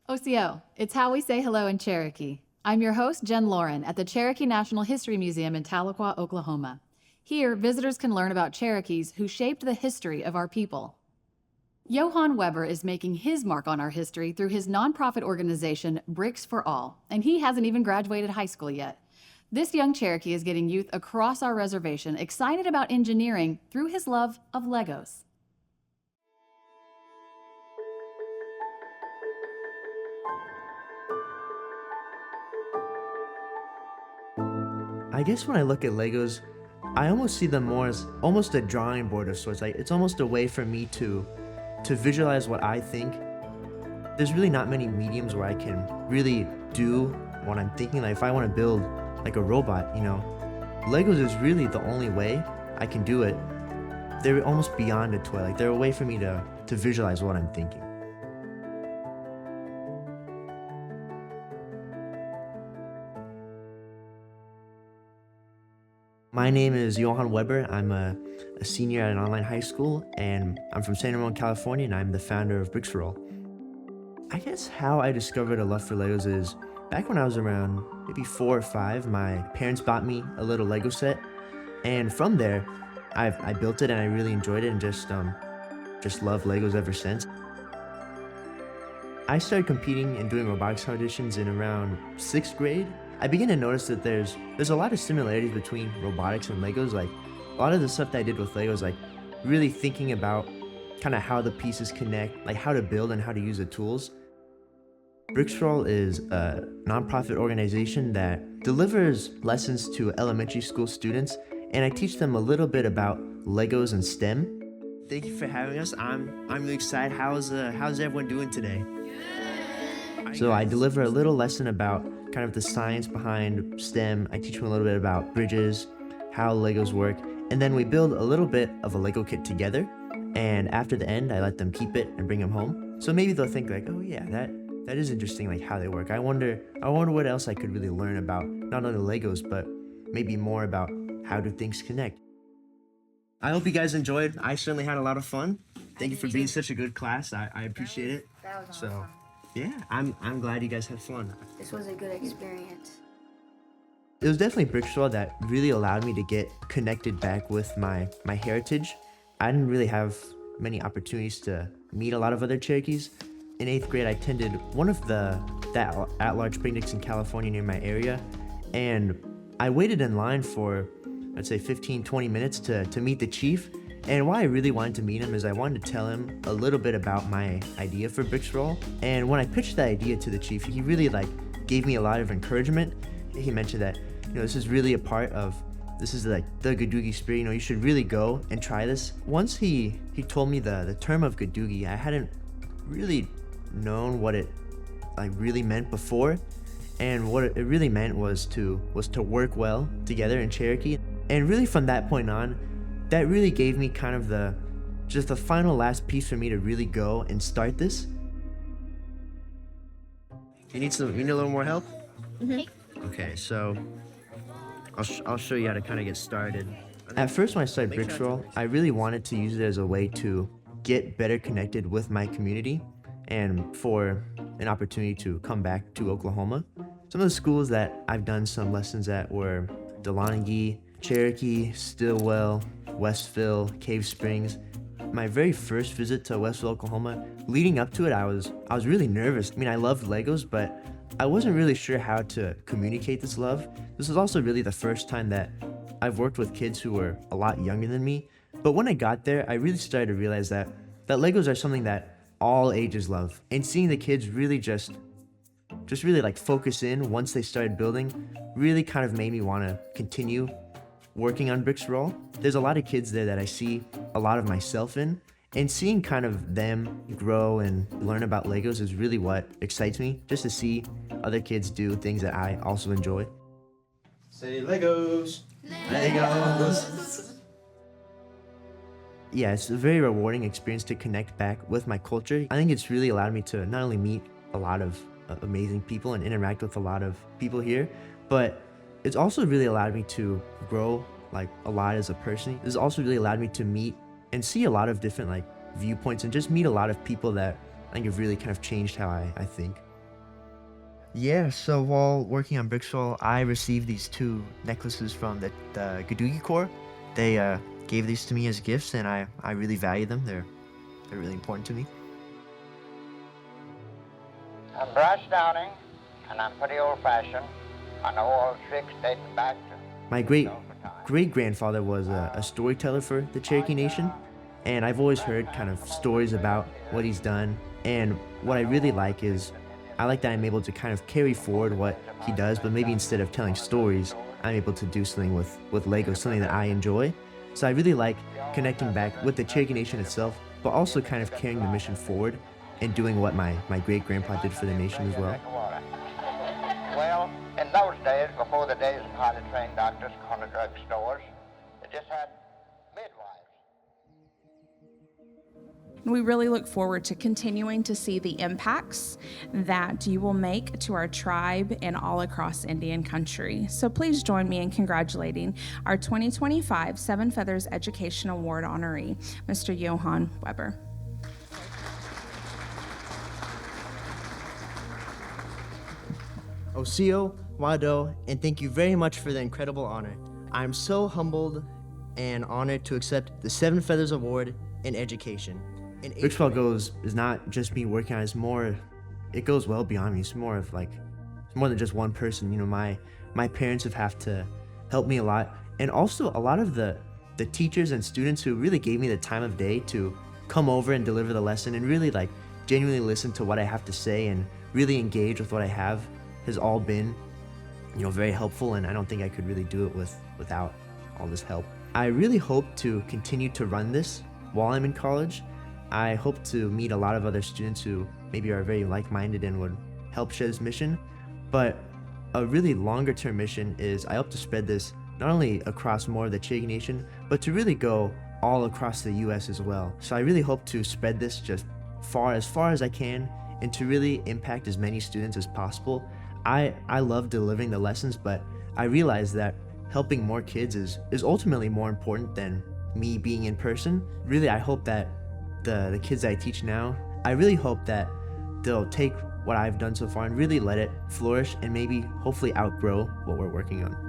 Osiyo, it's how we say hello in Cherokee. I'm your host, Jen Lauren, at the Cherokee National History Museum in Tahlequah, Oklahoma. Here, visitors can learn about Cherokees who shaped the history of our people. Johann Webber is making his mark on our history through his nonprofit organization, Bricks for All, and he hasn't even graduated high school yet. This young Cherokee is getting youth across our reservation excited about engineering through his love of Legos. I guess when I look at Legos, I almost see them more as almost a drawing board of sorts. Like it's almost a way for me to visualize what I think. There's really not many mediums where I can really do what I'm thinking. Like if I want to build like a robot, Legos is really the only way I can do it. They're almost beyond a toy. Like they're a way for me to visualize what I'm thinking. My name is Johann Webber. I'm a senior at an online high school, and I'm from San Ramon, California, and I'm the founder of Bricks for All. I guess how I discovered a love for Legos is back when I was around maybe 4 or 5, my parents bought me a little Lego set, and from there, I built it and I really enjoyed it and just loved Legos ever since. I started competing and doing robotics auditions in around 6th grade. I began to notice that there's a lot of similarities between robotics and Legos. Like a lot of the stuff that I did with Legos, like really thinking about kind of how the pieces connect, like how to build and how to use the tools. Bricks for All is a nonprofit organization that delivers lessons to elementary school students, and I teach them a little bit about Legos and STEM. Thank you for having us. I'm really excited. How's everyone doing today? So I deliver a little lesson about kind of the science behind STEM. I teach them a little bit about bridges, how Legos work, and then we build a little bit of a Lego kit together. And after the end, I let them keep it and bring them home. So maybe they'll think like, oh yeah, that is interesting, like how they work. I wonder what else I could really learn about not only Legos, but maybe more about how do things connect. I hope you guys enjoyed. I certainly had a lot of fun. Thank you for being such a good class. I appreciate it. That was So. awesome. Yeah, I'm glad you guys had fun. This was a good experience. It was definitely Bricks for All that really allowed me to get connected back with my heritage. I didn't really have many opportunities to meet a lot of other Cherokees. In 8th grade, I attended one of the at-large picnics in California near my area, and I waited in line for, I'd say 15-20 minutes to meet the chief. And why I really wanted to meet him is I wanted to tell him a little bit about my idea for Bricks for All. And when I pitched that idea to the chief, he really gave me a lot of encouragement. He mentioned that, this is really this is like the Gadoogie spirit, you should really go and try this. Once he told me the term of Gadoogie, I hadn't really known what it really meant before. And what it really meant was to work well together in Cherokee. And really from that point on, that really gave me kind of the last piece for me to really go and start this. You need a little more help? Mm-hmm. Okay, so I'll show you how to kind of get started. At first when I started Bricks for All, I really wanted to use it as a way to get better connected with my community and for an opportunity to come back to Oklahoma. Some of the schools that I've done some lessons at were Delonagee, Cherokee, Stillwell, Westville, Cave Springs. My very first visit to Westville, Oklahoma, leading up to it, I was really nervous. I mean, I loved Legos, but I wasn't really sure how to communicate this love. This was also really the first time that I've worked with kids who were a lot younger than me. But when I got there, I really started to realize that Legos are something that all ages love. And seeing the kids really just really focus in once they started building really kind of made me want to continue working on Bricks for All. There's a lot of kids there that I see a lot of myself in, and seeing kind of them grow and learn about Legos is really what excites me, just to see other kids do things that I also enjoy. Say Legos! Legos! Yeah, it's a very rewarding experience to connect back with my culture. I think it's really allowed me to not only meet a lot of amazing people and interact with a lot of people here, but it's also really allowed me to grow a lot as a person. This has also really allowed me to meet and see a lot of different viewpoints and just meet a lot of people that I think have really kind of changed how I think. Yeah, so while working on Bricksville, I received these two necklaces from the Gadugi Corps. They gave these to me as gifts, and I really value them. They're really important to me. I'm Brass Downing, and I'm pretty old-fashioned. I know old tricks dating back to... My great-grandfather was a storyteller for the Cherokee Nation, and I've always heard kind of stories about what he's done. And what I really like is, I like that I'm able to kind of carry forward what he does, but maybe instead of telling stories, I'm able to do something with Lego, something that I enjoy. So I really like connecting back with the Cherokee Nation itself, but also kind of carrying the mission forward and doing what my great-grandpa did for the nation as well. Well, in those days, before the days of highly trained doctors, corner drug stores, they just had midwives. We really look forward to continuing to see the impacts that you will make to our tribe and all across Indian country. So please join me in congratulating our 2025 Seven Feathers Education Award honoree, Mr. Johann Webber. Osiyo, Wado, and thank you very much for the incredible honor. I'm so humbled and honored to accept the Seven Feathers Award in Education. Bricksville is not just me working on it, it goes well beyond me. It's more than just one person. You know, my parents have to help me a lot, and also a lot of the teachers and students who really gave me the time of day to come over and deliver the lesson and really genuinely listen to what I have to say and really engage with what I have has all been, very helpful, and I don't think I could really do it without all this help. I really hope to continue to run this while I'm in college. I hope to meet a lot of other students who maybe are very like-minded and would help share this mission, but a really longer-term mission is I hope to spread this not only across more of the Cherokee Nation, but to really go all across the U.S. as well. So I really hope to spread this just as far as I can and to really impact as many students as possible. I love delivering the lessons, but I realize that helping more kids is ultimately more important than me being in person. Really, I hope that the kids I teach now, I really hope that they'll take what I've done so far and really let it flourish and maybe hopefully outgrow what we're working on.